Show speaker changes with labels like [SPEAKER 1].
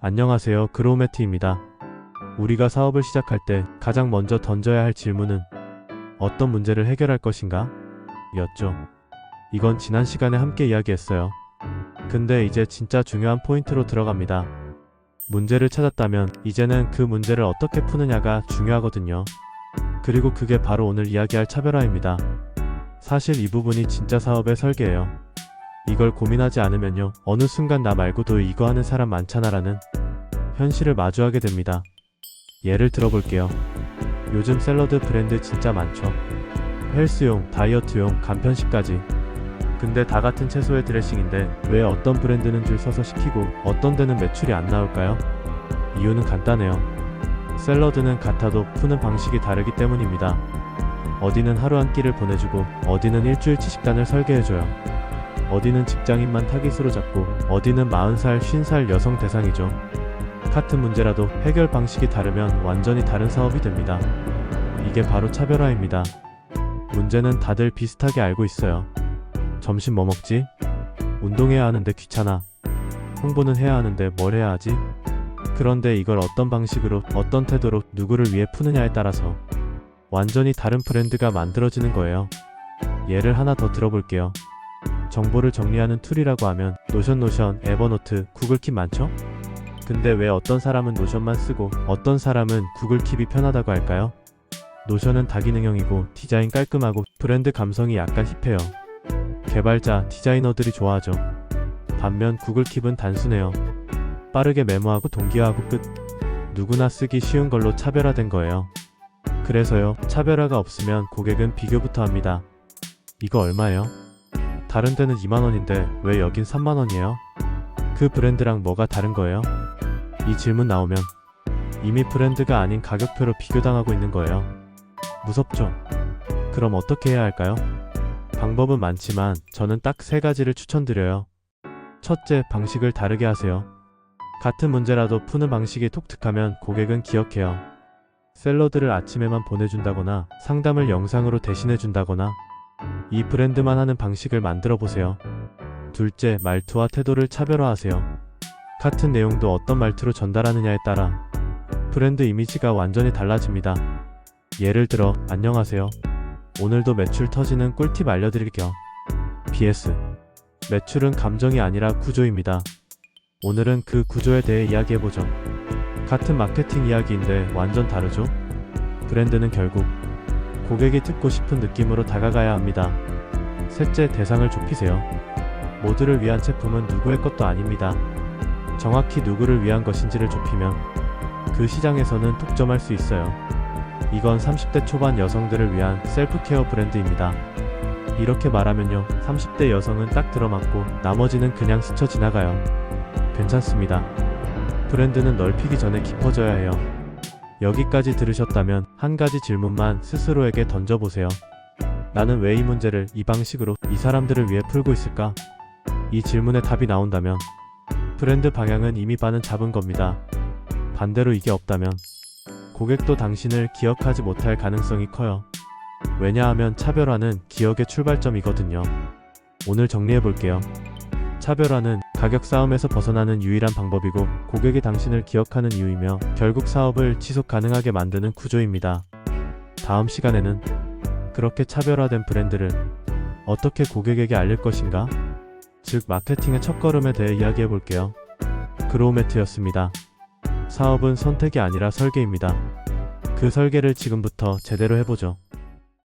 [SPEAKER 1] 안녕하세요. 그로우매트입니다. 우리가 사업을 시작할 때 가장 먼저 던져야 할 질문은 어떤 문제를 해결할 것인가? 였죠. 이건 지난 시간에 함께 이야기했어요. 근데 이제 진짜 중요한 포인트로 들어갑니다. 문제를 찾았다면 이제는 그 문제를 어떻게 푸느냐가 중요하거든요. 그리고 그게 바로 오늘 이야기할 차별화입니다. 사실 이 부분이 진짜 사업의 설계예요. 이걸 고민하지 않으면요, 어느 순간 나 말고도 이거 하는 사람 많잖아라는 현실을 마주하게 됩니다. 예를 들어볼게요. 요즘 샐러드 브랜드 진짜 많죠. 헬스용, 다이어트용, 간편식까지. 근데 다 같은 채소의 드레싱인데 왜 어떤 브랜드는 줄 서서 시키고 어떤 데는 매출이 안 나올까요? 이유는 간단해요. 샐러드는 같아도 푸는 방식이 다르기 때문입니다. 어디는 하루 한 끼를 보내주고 어디는 일주일치 식단을 설계해줘요. 어디는 직장인만 타깃으로 잡고 어디는 40살, 50살 여성 대상이죠. 같은 문제라도 해결 방식이 다르면 완전히 다른 사업이 됩니다. 이게 바로 차별화입니다. 문제는 다들 비슷하게 알고 있어요. 점심 뭐 먹지? 운동해야 하는데 귀찮아. 홍보는 해야 하는데 뭘 해야 하지? 그런데 이걸 어떤 방식으로, 어떤 태도로 누구를 위해 푸느냐에 따라서 완전히 다른 브랜드가 만들어지는 거예요. 예를 하나 더 들어볼게요. 정보를 정리하는 툴이라고 하면 노션, 에버노트, 구글킵 많죠? 근데 왜 어떤 사람은 노션만 쓰고 어떤 사람은 구글킵이 편하다고 할까요? 노션은 다기능형이고 디자인 깔끔하고 브랜드 감성이 약간 힙해요. 개발자, 디자이너들이 좋아하죠. 반면 구글킵은 단순해요. 빠르게 메모하고 동기화하고 끝. 누구나 쓰기 쉬운 걸로 차별화된 거예요. 그래서요, 차별화가 없으면 고객은 비교부터 합니다. 이거 얼마예요? 다른 데는 2만원인데 왜 여긴 3만원이에요? 그 브랜드랑 뭐가 다른 거예요? 이 질문 나오면 이미 브랜드가 아닌 가격표로 비교당하고 있는 거예요. 무섭죠? 그럼 어떻게 해야 할까요? 방법은 많지만 저는 딱 3가지를 추천드려요. 첫째, 방식을 다르게 하세요. 같은 문제라도 푸는 방식이 독특하면 고객은 기억해요. 샐러드를 아침에만 보내준다거나 상담을 영상으로 대신해준다거나 이 브랜드만 하는 방식을 만들어 보세요. 둘째, 말투와 태도를 차별화하세요. 같은 내용도 어떤 말투로 전달하느냐에 따라 브랜드 이미지가 완전히 달라집니다. 예를 들어, 안녕하세요. 오늘도 매출 터지는 꿀팁 알려드릴게요. PS. 매출은 감정이 아니라 구조입니다. 오늘은 그 구조에 대해 이야기해보죠. 같은 마케팅 이야기인데 완전 다르죠? 브랜드는 결국 고객이 듣고 싶은 느낌으로 다가가야 합니다. 셋째, 대상을 좁히세요. 모두를 위한 제품은 누구의 것도 아닙니다. 정확히 누구를 위한 것인지를 좁히면 그 시장에서는 독점할 수 있어요. 이건 30대 초반 여성들을 위한 셀프케어 브랜드입니다. 이렇게 말하면요, 30대 여성은 딱 들어맞고 나머지는 그냥 스쳐 지나가요. 괜찮습니다. 브랜드는 넓히기 전에 깊어져야 해요. 여기까지 들으셨다면 한 가지 질문만 스스로에게 던져보세요. 나는 왜 이 문제를 이 방식으로 이 사람들을 위해 풀고 있을까? 이 질문에 답이 나온다면 브랜드 방향은 이미 반은 잡은 겁니다. 반대로 이게 없다면 고객도 당신을 기억하지 못할 가능성이 커요. 왜냐하면 차별화는 기억의 출발점이거든요. 오늘 정리해볼게요. 차별화는 가격 싸움에서 벗어나는 유일한 방법이고 고객이 당신을 기억하는 이유이며 결국 사업을 지속 가능하게 만드는 구조입니다. 다음 시간에는 그렇게 차별화된 브랜드를 어떻게 고객에게 알릴 것인가? 즉 마케팅의 첫걸음에 대해 이야기해볼게요. 그로우매트였습니다. 사업은 선택이 아니라 설계입니다. 그 설계를 지금부터 제대로 해보죠.